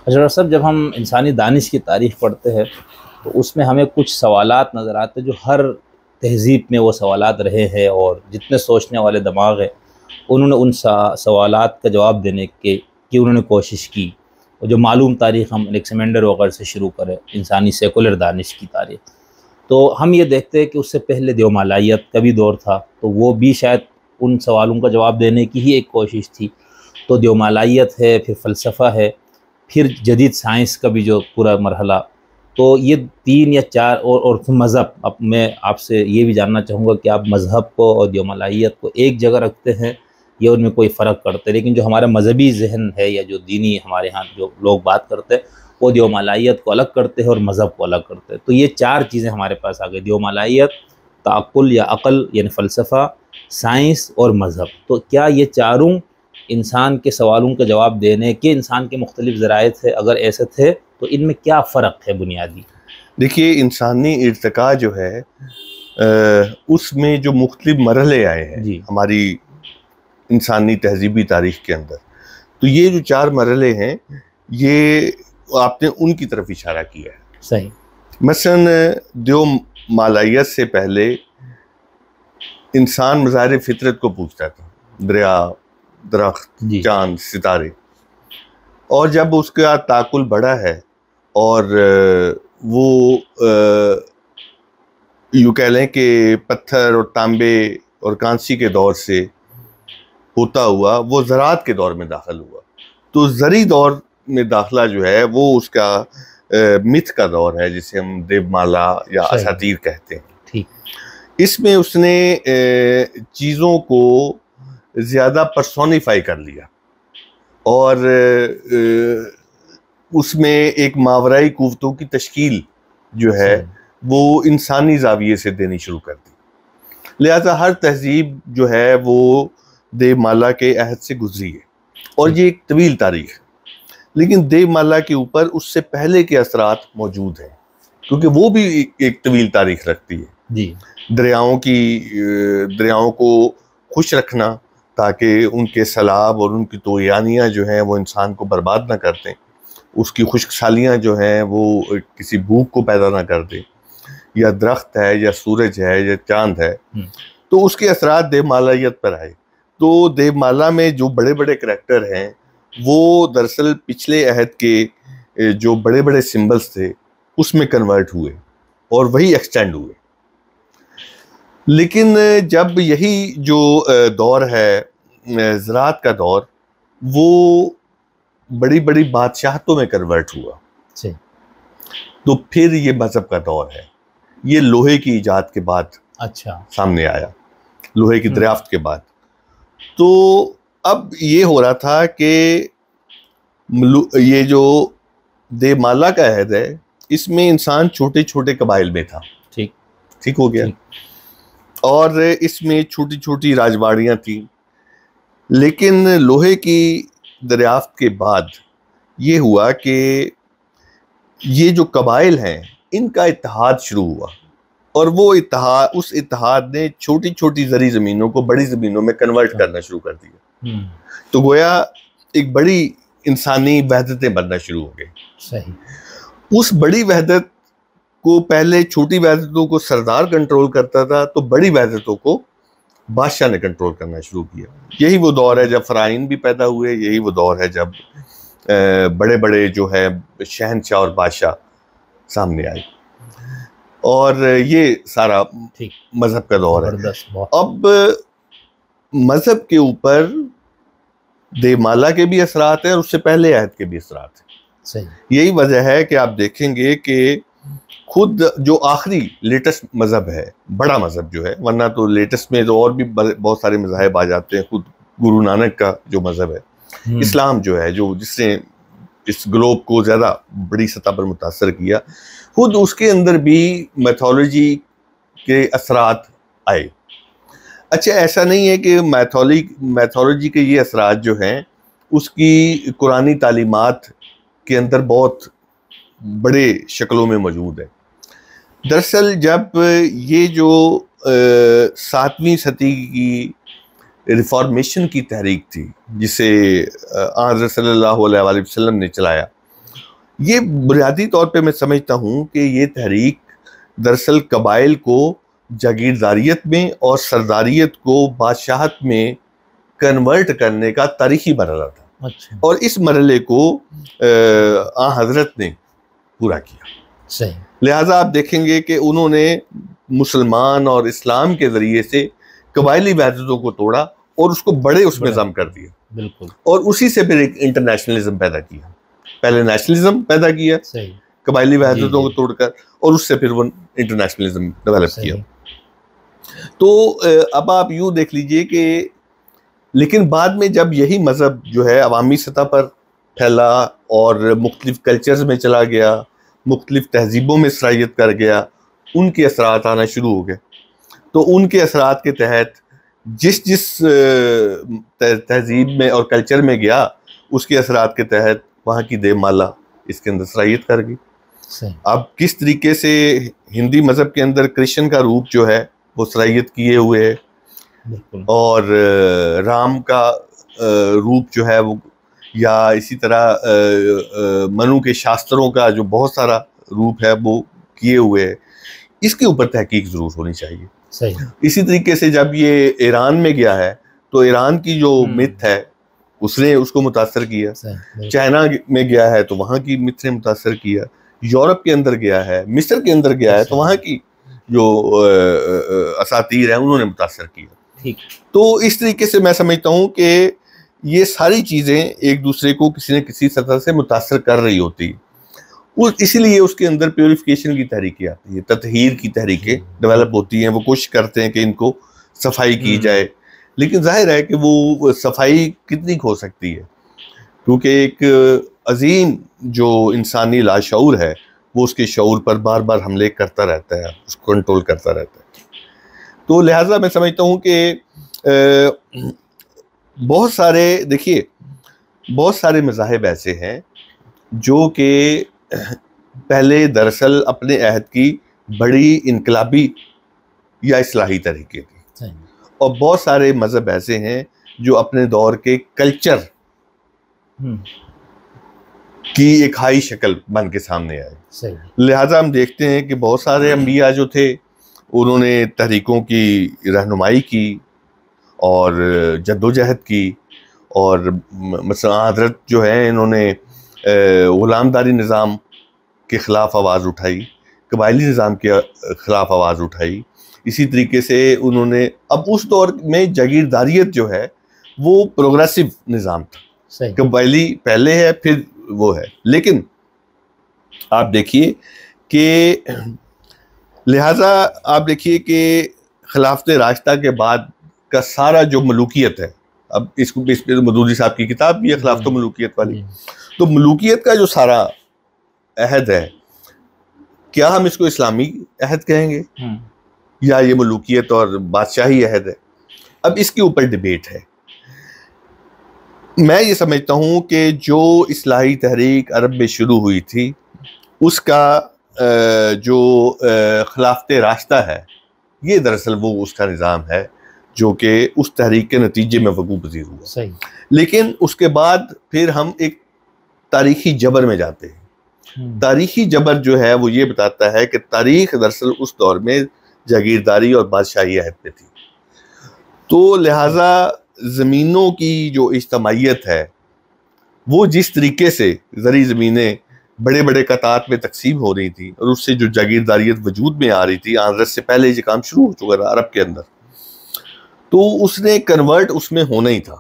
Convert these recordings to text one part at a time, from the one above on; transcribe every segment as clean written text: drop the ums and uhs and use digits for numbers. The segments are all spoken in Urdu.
ڈاکٹر صاحب، جب ہم انسانی دانش کی تاریخ پڑھتے ہیں تو اس میں ہمیں کچھ سوالات نظر آتے ہیں جو ہر تہذیب میں وہ سوالات رہے ہیں، اور جتنے سوچنے والے دماغ ہیں انہوں نے ان سوالات کا جواب دینے کی انہوں نے کوشش کی. اور جو معلوم تاریخ ہم الیکسینڈر وغیرہ سے شروع کریں، انسانی سیکولر دانش کی تاریخ، تو ہم یہ دیکھتے ہیں کہ اس سے پہلے دیومالائیت کا بھی دور تھا، تو وہ بھی شاید ان سوالوں کا جواب دینے کی ہی ایک کوشش تھی. تو دیومالائیت ہے، پھر فلسفہ ہے، پھر جدید سائنس کا بھی جو پورا مرحلہ. تو یہ 3 یا 4 اور پھر مذہب. اب میں آپ سے یہ بھی جاننا چاہوں گا کہ آپ مذہب کو اور دیومالائیت کو ایک جگہ رکھتے ہیں یا ان میں کوئی فرق کرتے ہیں؟ لیکن جو ہمارا مذہبی ذہن ہے یا جو دینی ہمارے ہاں جو لوگ بات کرتے ہیں وہ دیومالائیت کو الگ کرتے ہیں اور مذہب کو الگ کرتے ہیں. تو یہ 4 چیزیں ہمارے پاس آ گئی: دیومالائیت، تعقل یا عقل یعنی فلسفہ، سائنس اور مذہب. تو کیا یہ چاروں انسان کے سوالوں کا جواب دینے کے انسان کے مختلف ذرائع تھے؟ اگر ایسے تھے تو ان میں کیا فرق ہے بنیادی؟ دیکھیے، انسانی ارتقاء جو ہے اس میں جو مختلف مرحلے آئے ہیں جی ہماری انسانی تہذیبی تاریخ کے اندر، تو یہ جو 4 مرحلے ہیں یہ آپ نے ان کی طرف اشارہ کیا ہے. صحیح. مثلاً دیومالائیت سے پہلے انسان مظاہر فطرت کو پوچھتا تھا: دریا، درخت، جی چاند، ستارے. اور جب اس کا تعقل بڑھا ہے اور وہ یوں کہہ لیں کہ پتھر اور تانبے اور کانسی کے دور سے ہوتا ہوا وہ زراعت کے دور میں داخل ہوا، تو زرعی دور میں داخلہ جو ہے وہ اس کا متھ کا دور ہے جسے ہم دیومالا یا اساطیر کہتے ہیں. ٹھیک. اس میں اس نے چیزوں کو زیادہ پرسونیفائی کر لیا اور اس میں ایک ماورائی قوتوں کی تشکیل جو ہے وہ انسانی زاویے سے دینی شروع کر دی. لہذا ہر تہذیب جو ہے وہ دیومالا کے عہد سے گزری ہے اور یہ ایک طویل تاریخ ہے. لیکن دیومالا کے اوپر اس سے پہلے کے اثرات موجود ہیں کیونکہ وہ بھی ایک طویل تاریخ رکھتی ہے. جی. دریاؤں کو خوش رکھنا تاکہ ان کے سیلاب اور ان کی طغیانیاں جو ہیں وہ انسان کو برباد نہ کر دیں، اس کی خشک سالیاں جو ہیں وہ کسی بھوک کو پیدا نہ کر دیں، یا درخت ہے یا سورج ہے یا چاند ہے. تو اس کے اثرات دیومالائیت پر آئے. تو دیومالا میں جو بڑے بڑے کریکٹر ہیں وہ دراصل پچھلے عہد کے جو بڑے بڑے سمبلز تھے اس میں کنورٹ ہوئے اور وہی ایکسٹینڈ ہوئے. لیکن جب یہی جو دور ہے زراعت کا دور، وہ بڑی بڑی بادشاہتوں میں کنورٹ ہوا، تو پھر یہ مذہب کا دور ہے. یہ لوہے کی ایجاد کے بعد سامنے آیا، لوہے کی دریافت کے بعد. تو اب یہ ہو رہا تھا کہ یہ جو دیومالا کا عہد ہے اس میں انسان چھوٹے چھوٹے قبائل میں تھا. ٹھیک ہو گیا. اور اس میں چھوٹی چھوٹی راجواڑیاں تھیں. لیکن لوہے کی دریافت کے بعد یہ ہوا کہ یہ جو قبائل ہیں ان کا اتحاد شروع ہوا، اور وہ اس اتحاد نے چھوٹی چھوٹی زرعی زمینوں کو بڑی زمینوں میں کنورٹ کرنا شروع کر دیا. تو گویا ایک بڑی انسانی وحدتیں بننا شروع ہو گئی. صحیح. اس بڑی وحدت کو پہلے چھوٹی وحدتوں کو سردار کنٹرول کرتا تھا، تو بڑی وحدتوں کو بادشاہ نے کنٹرول کرنا شروع کیا. یہی وہ دور ہے جب فرائین بھی پیدا ہوئے، یہی وہ دور ہے جب بڑے بڑے جو ہے شہنشاہ اور بادشاہ سامنے آئے، اور یہ سارا مذہب کا دور ہے. اب مذہب کے اوپر دیومالا کے بھی اثرات ہیں اور اس سے پہلے عہد کے بھی اثرات ہیں. یہی وجہ ہے کہ آپ دیکھیں گے کہ خود جو آخری لیٹسٹ مذہب ہے، بڑا مذہب جو ہے، ورنہ تو لیٹسٹ میں تو اور بھی بہت سارے مذاہب آ جاتے ہیں. خود گرو نانک کا جو مذہب ہے، اسلام جو ہے، جس نے اس گلوب کو زیادہ بڑی سطح پر متاثر کیا، خود اس کے اندر بھی میتھولوجی کے اثرات آئے. اچھا، ایسا نہیں ہے کہ میتھولوجی کے یہ اثرات جو ہیں اس کی قرآنی تعلیمات کے اندر بہت بڑے شکلوں میں موجود ہے. دراصل جب یہ جو 7ویں صدی کی ریفارمیشن کی تحریک تھی جسے حضرت صلی اللہ علیہ وسلم نے چلایا، یہ بنیادی طور پہ میں سمجھتا ہوں کہ یہ تحریک دراصل قبائل کو جاگیرداریت میں اور سرداریت کو بادشاہت میں کنورٹ کرنے کا تاریخی مرحلہ تھا. اچھا. اور اس مرحلے کو آن حضرت نے پورا کیا. صحیح. لہٰذا آپ دیکھیں گے کہ انہوں نے مسلمان اور اسلام کے ذریعے سے قبائلی وحدتوں کو توڑا اور اس کو بڑے اس میں ضم کر دیا. بالکل. اور اسی سے پھر ایک انٹرنیشنلزم پیدا کیا. پہلے نیشنلزم پیدا کیا قبائلی وحدتوں کو توڑ کر, اور اس سے پھر وہ انٹرنیشنلزم ڈیولپ کیا. تو اب آپ یوں دیکھ لیجئے کہ لیکن بعد میں جب یہی مذہب جو ہے عوامی سطح پر پھیلا اور مختلف کلچرز میں چلا گیا, مختلف تہذیبوں میں سرایت کر گیا, ان کے اثرات آنا شروع ہو گئے. تو ان کے اثرات کے تحت جس تہذیب میں اور کلچر میں گیا, اس کے اثرات کے تحت وہاں کی دیو مالا اس کے اندر سرایت کر گئی. اب کس طریقے سے ہندی مذہب کے اندر کرشن کا روپ جو ہے وہ سرایت کیے ہوئے ہے, اور رام کا روپ جو ہے وہ, یا اسی طرح منو کے شاستروں کا جو بہت سارا روپ ہے وہ کیے ہوئے ہے, اس کے اوپر تحقیق ضرور ہونی چاہیے. اسی طریقے سے جب یہ ایران میں گیا ہے تو ایران کی جو مت ہے اس نے اس کو متاثر کیا. چائنا میں گیا ہے تو وہاں کی مت نے متاثر کیا. یورپ کے اندر گیا ہے, مصر کے اندر گیا ہے تو وہاں کی جو اساطیر ہیں انہوں نے متاثر کیا. تو اس طریقے سے میں سمجھتا ہوں کہ یہ ساری چیزیں ایک دوسرے کو کسی نہ کسی سطح سے متاثر کر رہی ہوتی. اسی لیے اس کے اندر پیوریفیکیشن کی تحریکیں آتی ہیں, تطہیر کی تحریکیں ڈیولپ ہوتی ہیں. وہ کوشش کرتے ہیں کہ ان کو صفائی کی جائے, لیکن ظاہر ہے کہ وہ صفائی کتنی ہو سکتی ہے, کیونکہ ایک عظیم جو انسانی لاشعور ہے وہ اس کے شعور پر بار بار حملے کرتا رہتا ہے, اس کو کنٹرول کرتا رہتا ہے. تو لہٰذا میں سمجھتا ہوں کہ بہت سارے دیکھیے بہت سارے مذاہب ایسے ہیں جو کہ پہلے دراصل اپنے عہد کی بڑی انقلابی یا اصلاحی طریقے تھی, اور بہت سارے مذہب ایسے ہیں جو اپنے دور کے کلچر کی ایک ہائی شکل بن کے سامنے آئے. لہٰذا ہم دیکھتے ہیں کہ بہت سارے انبیاء جو تھے انہوں نے تحریکوں کی رہنمائی کی اور جدوجہد کی, اور مثلا حضرت جو ہیں انہوں نے غلام داری نظام کے خلاف آواز اٹھائی, قبائلی نظام کے خلاف آواز اٹھائی. اسی طریقے سے انہوں نے اب اس دور میں جاگیرداریت جو ہے وہ پروگریسو نظام تھا, قبائلی پہلے ہے پھر وہ ہے. لیکن آپ دیکھیے کہ لہٰذا آپ دیکھیے کہ خلافت راشدہ کے بعد کا سارا جو ملوکیت ہے, اب اس پہ مودودی صاحب کی کتاب بھی ہے خلافت و ملوکیت والی, تو ملوکیت کا جو سارا عہد ہے, کیا ہم اس کو اسلامی عہد کہیں گے یا یہ ملوکیت اور بادشاہی عہد ہے؟ اب اس کے اوپر ڈیبیٹ ہے. میں یہ سمجھتا ہوں کہ جو اصلاحی تحریک عرب میں شروع ہوئی تھی اس کا جو خلافت راشدہ ہے یہ دراصل وہ اس کا نظام ہے جو کہ اس تحریک کے نتیجے میں وقوع پذیر ہوا. لیکن اس کے بعد پھر ہم ایک تاریخی جبر میں جاتے ہیں. تاریخی جبر جو ہے وہ یہ بتاتا ہے کہ تاریخ دراصل اس دور میں جاگیرداری اور بادشاہی عہد پہ تھی. تو لہٰذا زمینوں کی جو اجتماعیت ہے وہ جس طریقے سے زرعی زمینیں بڑے بڑے قطعات میں تقسیم ہو رہی تھی اور اس سے جو جاگیرداریت وجود میں آ رہی تھی, حضرت سے پہلے یہ کام شروع ہو چکا تھا عرب کے اندر, تو اس نے کنورٹ اس میں ہونا ہی تھا.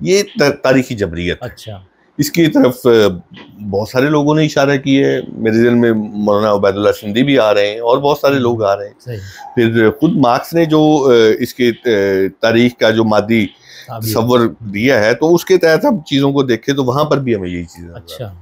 یہ تاریخی جبریت. اچھا, اس کی طرف بہت سارے لوگوں نے اشارہ کیا ہے. میرے ذہن میں مولانا عبید اللہ سندھی بھی آ رہے ہیں اور بہت سارے لوگ آ رہے ہیں. پھر خود مارکس نے جو اس کے تاریخ کا جو مادی تصور دیا ہے تو اس کے تحت ہم چیزوں کو دیکھیں تو وہاں پر بھی ہمیں یہی چیزیں. اچھا.